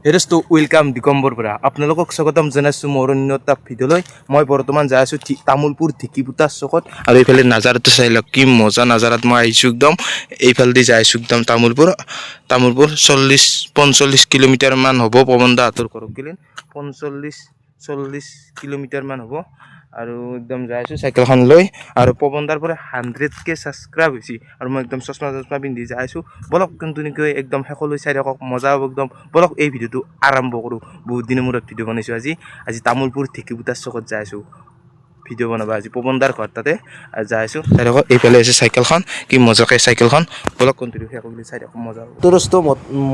হেৰেsto welcome Digambar পৰা আপোনালোকক স্বাগতম জনাইছো মোৰ অন্য এটা ভিডিঅ'লৈ মই বৰ্তমান যাই আছো তামুলপুৰ ঢেকিপুটা চকত আৰু এইফালে নাজাৰাটো চাই লওক কি মজা নাজাৰাত মই আহিছো একদম এইফালদি যাই আছো একদম তামুলপুৰ 45 কিলোমিটাৰ মান হ'ব পৱনদা হাতৰ ঘৰক গেলেন 40 কিলোমিটাৰ মান হ'ব আৰু একদম যাই আছো সাইকেলখন লৈ আৰু পৱনদাৰ পৰা 100k সাবস্ক্ৰাইব হৈছে আৰু মই একদম চশমা পিন্ধি যাই আছো বলক কোনটোনিকৈ একদম হেকলৈ চাই থাকক মজা হ'ব একদম বলক এই ভিডিঅ'টো আৰম্ভ কৰো বহুত দিনৰ মূৰত ভিডিঅ' বনাইছো আজি তামুলপুৰ ঢেকিপুটা চকত যাই আছো ভিডিঅ' বনাবা আজি পৱনদাৰ ঘৰ তাতে যাই আছো চাই থাকক এইফালে আছে সাইকেলখন কি মজাকে সাইকেলখন বলক কোনটোনি হেকলৈ চাই থাকক মজা হ'ব তোৰস্ত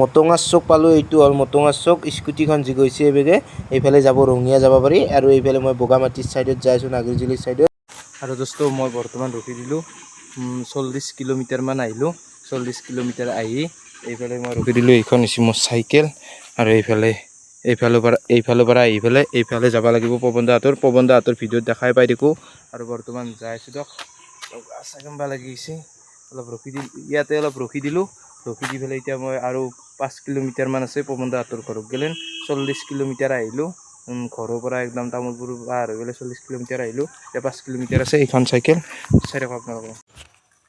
মটঙা চক পালো এইটো আৰু মটঙা চক স্কুটিখন যি গৈছে এবেগে এইফালে যাব ৰঙিয়া যাব পাৰি আৰু এইফালে মই বগামাটিৰ সাইডত যাই আছো নাগৰজুলিৰ সাইডত আৰু দোস্ত মই বৰ্তমান ৰখি দিলো 40 কিলোমিটাৰ মান আহিলো 40 কিলোমিটাৰ আহি এইফালে মই ৰখি দিলো এইখন হৈছে মোৰ সাইকেল আৰু এইফালৰ পৰা এইফালে যাব লাগিব পৱনদাহঁতৰ ভিডিঅ'ত দেখাই পাই দেখো আৰু বৰ্তমান যাই আছো দক চাগম্বা লাগিছে অলপ ৰখি দিল ইয়াতে অলপ ৰখি দিলো ৰখি দি পেলাই এতিয়া মই আৰু 5 কিলোমিটাৰ মান আছে পৱনদাহঁতৰ ঘৰক গেলেন 40 কিলোমিটাৰ আহিলো ঘৰৰ পৰা একদম তামুলপুৰ পাৰ হৈ গ'লে 40 কিলোমিটাৰ আহিলো এতিয়া 5 কিলোমিটাৰ আছে এইখন সাইকেল চাই থাকক আপোনালোকে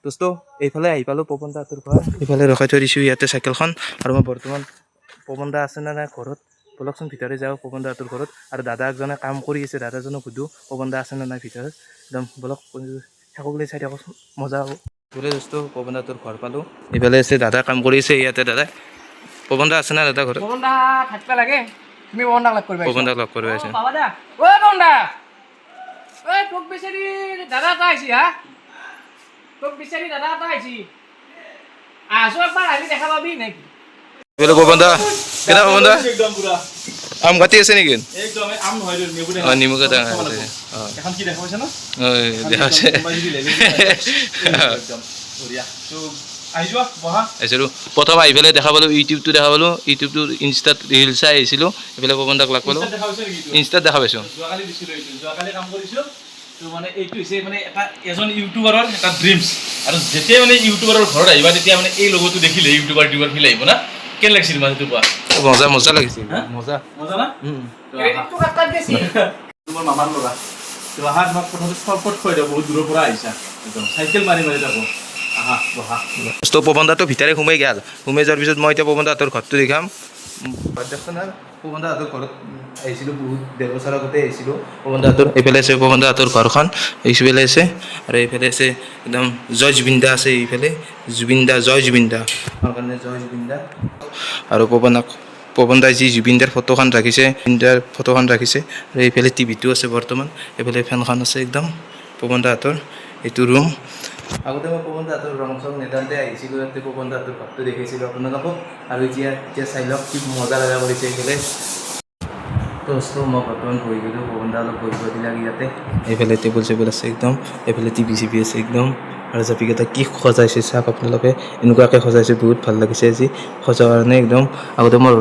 দোস্ত এইফালে আহি পালো পৱনদাহঁতৰ ঘৰ এইফালে ৰখাই থৈ দিছো ইয়াতে সাইকেলখন আৰু মই বৰ্তমান পৱনদা আছে না নাই ঘৰত বলকচোন ভিতৰে যাওঁ পৱনদাহঁতৰ ঘৰত আৰু দাদা একজনে কাম কৰি আছে দাদাজনক সুধো পৱনদা আছে না নাই ভিতৰত একদম বলক হেকলৈ চাই থাককচোন মজা হ'ব বোলে দোস্ত পৱনদাহঁতৰ ঘৰ পালো এইফালে আছে দাদা কাম কৰি আছে ইয়াতে দাদা পৱনদা আছে না দাদা ঘৰত পৱনদা থাকিবা লাগে তুমি পৱনদাক লগ কৰিবা পৱনদাক লগ কৰিব আছে বাবা দা ঐ পৱনদা ঐ তোক বিচাৰি দাদা এটা আহিছি হা তোক বিচাৰি দাদা এটা আহিছি আছো একবাৰ আহি দেখা পাবি নেকি বোলে পৱনদা কেনা পৱনদা একদম পুরা আম কাটি আছে নেকি একদম আম নহয় নেবু দে নিমু কাটা এখন কি দেখা পাইছ না দেখা আছে একদম বঢ়িয়া তো আহি যোৱা বহা আহিছিলো প্ৰথম আহি পেলাই দেখা পালো ইউটিউবটো দেখা পালো ইউটিউবটো ইনষ্টাত ৰিল চাই আহিছিলো এইফালে পৱনদাক লগ পালো দেখা পাইছ নেকি ইনষ্টাত দেখা পাইছো যোৱাকালি দিছিলো এইটো যোৱাকালি কাম কৰিছো তো মানে এইটো হৈছে মানে এটা এজন ইউটিউবাৰৰ এটা ড্ৰিমছ আৰু যেতিয়া মানে ইউটিউবাৰৰ ঘৰত আহিবা তেতিয়া মানে এই লগোটো দেখিলে ইউটিউবাৰ ফিল আহিব না কেন লাগিছিল মানে তোৰ মজা লাগিছে মজা মজা না এইটো কাটাত গেছি তোমাৰ মামাৰ ল'ৰা তো আহা তোমাক প্ৰথমতে চৰপট খুৱাই দিওঁ বহুত দূৰৰ পৰা আহিছা একদম চাইকেল মাৰি যাব আহা বহা তো পৱনদাটো ভিতৰে সোমাই গ'ল সোমাই যোৱাৰ পিছত মই এতিয়া পৱনদাহঁতৰ ঘৰটো দেখাম পৱনদাহঁতৰ ঘৰত আহিছিলোঁ বহুত ডেৰ বছৰ আগতে আহিছিলোঁ পৱনদাহঁতৰ এইফালে আছে পৱনদাহঁতৰ ঘৰখন এইফালে আছে আৰু এইফালে আছে একদম জয় জুবিনদা আছে এইফালে জয় জুবিনদা আমাৰ কাৰণে জয় জুবিনদা আৰু পৱনদাই যি জুবিনদাৰ ফটোখন ৰাখিছে আৰু এইফালে টিভিটো আছে বৰ্তমান এইফালে ফেনখন আছে একদম পৱনদাহঁতৰ এইটো ৰুম আগতে মই পৱনদাহঁতৰ ৰং চং নেদানতে আহিছিলোঁ ইয়াতে পৱনদাহঁতৰ ঘৰটো দেখাইছিলোঁ আপোনালোকক আৰু এতিয়া চাই লওক কি মজা লগা কৰিছে এইফালে তো মই বৰ্তমান বহি গ'লোঁ পৱনদা অলপ বহিব দিলে ইয়াতে এইফালে টেবুল চেবুল আছে একদম এইফালে টিভি চিভি আছে একদম আৰু জাপিকেইটা কি সজাইছে চাওক আপোনালোকে এনেকুৱাকৈ সজাইছে বহুত ভাল লাগিছে আজি সজোৱাৰ কাৰণে একদম আগতে মই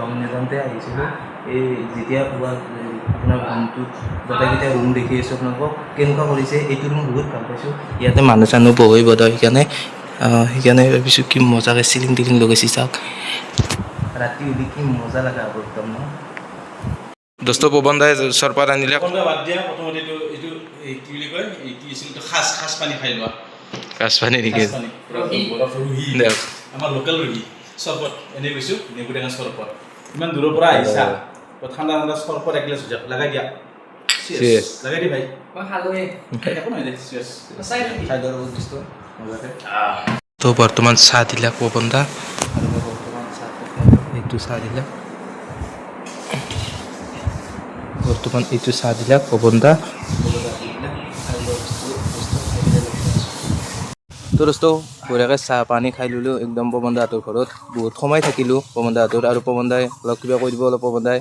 ৰং নেদানতে আহিছিলোঁ এই যেতিয়া পোৱা আপোনাৰ ৰুমটোত গোটেইকেইটা ৰুম দেখি আছোঁ আপোনালোকক কেনেকুৱা কৰিছে এইটো ৰুম বহুত ভাল পাইছোঁ ইয়াতে মানুহ চানুহ বহিব দিয়ে সেইকাৰণে ভাবিছোঁ কি মজাকৈ চিলিং টিলিং লগাইছে চাওক ৰাতি হ'লে কি মজা লগা হ'ব একদম ন দোস্ত পৱনদাই চৰপাত আনিলে বাদ দিয়া প্ৰথমতে এইটো কি বুলি কয় এই কি আছিল খাচ পানী খাই লোৱা কাজ পানী নেকি ৰুহি আমাৰ লোকেল ৰুহি চৰবত এনেই গৈছোঁ নেবু টেঙা চৰবত ইমান দূৰৰ পৰা আহিছা ঠাণ্ডা চৰবত এক গিলাচ লগাই দিয়া লগাই দি ভাই মই খালোৱে একো নহয় দে চাই থাকি তো বৰ্তমান চাহ দিলে পৱনদা আৰু মই বৰ্তমান এইটো চাহ দিলে পৱনদা তো দোস্ত বঢ়িয়াকৈ চাহ পানী খাই ল'লোঁ একদম পৱনদাহঁতৰ ঘৰত বহুত সময় থাকিলোঁ পৱনদাহঁতৰ আৰু পৱনদাই অলপ কিবা কৈ দিব অলপ পৱনদাই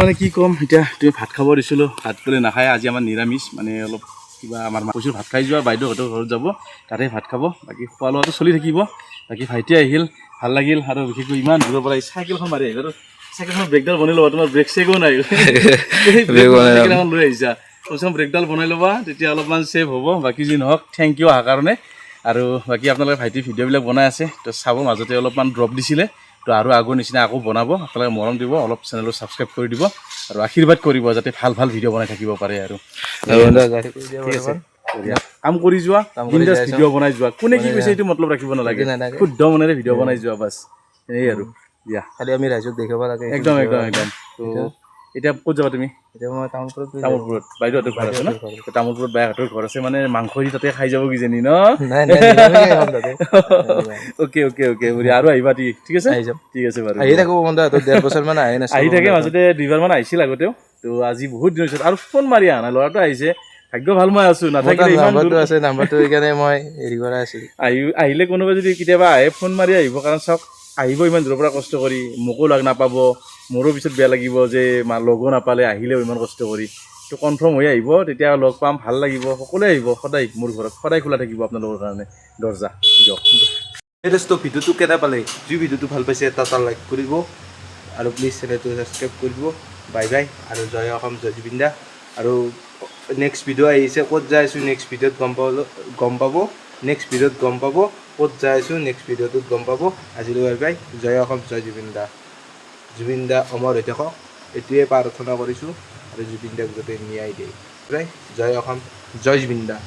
মানে কি ক'ম এতিয়া তুমি ভাত খাব দিছিলোঁ ভাত ক'লে নাখায় আজি আমাৰ নিৰামিষ মানে অলপ কিবা আমাৰ কৈছোঁ ভাত খাই যোৱা বাইদেউহঁতৰ ঘৰত যাব তাতে ভাত খাব বাকী খোৱা লোৱাটো চলি থাকিব বাকী ভাইটি আহিল ভাল লাগিল আৰু বিশেষকৈ ইমান দূৰৰ পৰা চাইকেলখন মাৰি আহিল আৰু চাইকেলখন ব্ৰেকডাল বনাই ল'বা তোমাৰ ব্ৰেক চেকো নাই লৈ আহিছা প্ৰথম ব্ৰেকডাল বনাই ল'বা তেতিয়া অলপমান ছেভ হ'ব বাকী যি নহওক থেংক ইউ অহাৰ কাৰণে আৰু বাকী আপোনালোকে ভাইটি ভিডিঅ'বিলাক বনাই আছে তো চাব মাজতে অলপমান ড্ৰপ দিছিলে তো আৰু আগৰ নিচিনা আকৌ বনাব আপোনালোকে মৰম দিব অলপ চেনেলটো ছাবস্ক্ৰাইব কৰি দিব আৰু আশীৰ্বাদ কৰিব যাতে ভাল ভাল ভিডিঅ' বনাই থাকিব পাৰে আৰু ঠিক আছে কাম কৰি যোৱা বিন্দাছ ভিডিঅ' বনাই যোৱা কোনে কি কৈছে এইটো মতলব ৰাখিব নালাগে শুদ্ধ মনেৰে ভিডিঅ' বনাই যোৱা বাছ এই আৰু দিয়া খালি আমি ৰাইজক দেখাব লাগে একদম তো এতিয়া ক'ত যাবা তুমি এতিয়া মই তামোলপুৰত তামোলপুৰত বাইদেউহঁতৰ ঘৰ আছে ন তামোলপুৰত বাইহঁতৰ ঘৰ আছে মানে মাংস দি তাতে খাই যাব কিজানি ন নাই নিৰামিষে খাম তাতে অ'কে বুঢ়ী আৰু আহিবা ঠিক আছে ঠিক আছে বাৰু আহি থাকো বন্ধু 1.5 বছৰমান আহে নাছিল আহি থাকে মাজতে 2বাৰমান আহিছিল আগতেও তো আজি বহুত দিনৰ পিছত আৰু ফোন মাৰি আহা নাই ল'ৰাটো আহিছে ভাগ্য ভাল মই আছো নাথাকিলে ইমান দূৰ আছে নাম্বাৰটো সেইকাৰণে মই হেৰি কৰা আছিল আহিলে কোনোবা যদি কেতিয়াবা আহে ফোন মাৰি আহিব কাৰণ চাওক আহিব ইমান দূৰৰ পৰা কষ্ট কৰি মোকো লগ নাপাব মোৰো পিছত বেয়া লাগিব যে লগো নাপালে আহিলেও ইমান কষ্ট কৰি তো কনফাৰ্ম হৈ আহিব তেতিয়া লগ পাম ভাল লাগিব সকলোৱে আহিব সদায় মোৰ ঘৰত সদায় খোলা থাকিব আপোনালোকৰ কাৰণে দৰ্জা দিয়ক তো ভিডিঅ'টো কেনে পালে যি ভিডিঅ'টো ভাল পাইছে এটা লাইক কৰিব আৰু প্লিজ চেনেলটো ছাবস্ক্ৰাইব কৰি দিব বাই বাই আৰু জয় অসম জয় জুবিন দা আৰু নেক্সট ভিডিঅ' আহিছে ক'ত যাই আছোঁ নেক্সট ভিডিঅ'ত গম পাব নেক্সট ভিডিঅ'ত গম পাব ক'ত যাই আছোঁ নেক্সট ভিডিঅ'টোত গম পাব আজিলৈ বাই বাই জয় অসম জয় জুবিন দা অমৰ হৈ থাকক এইটোৱে প্ৰাৰ্থনা কৰিছোঁ আৰু জুবিন দাক যাতে ন্যায় দিয়ে জয় অসম জয় জুবিন দা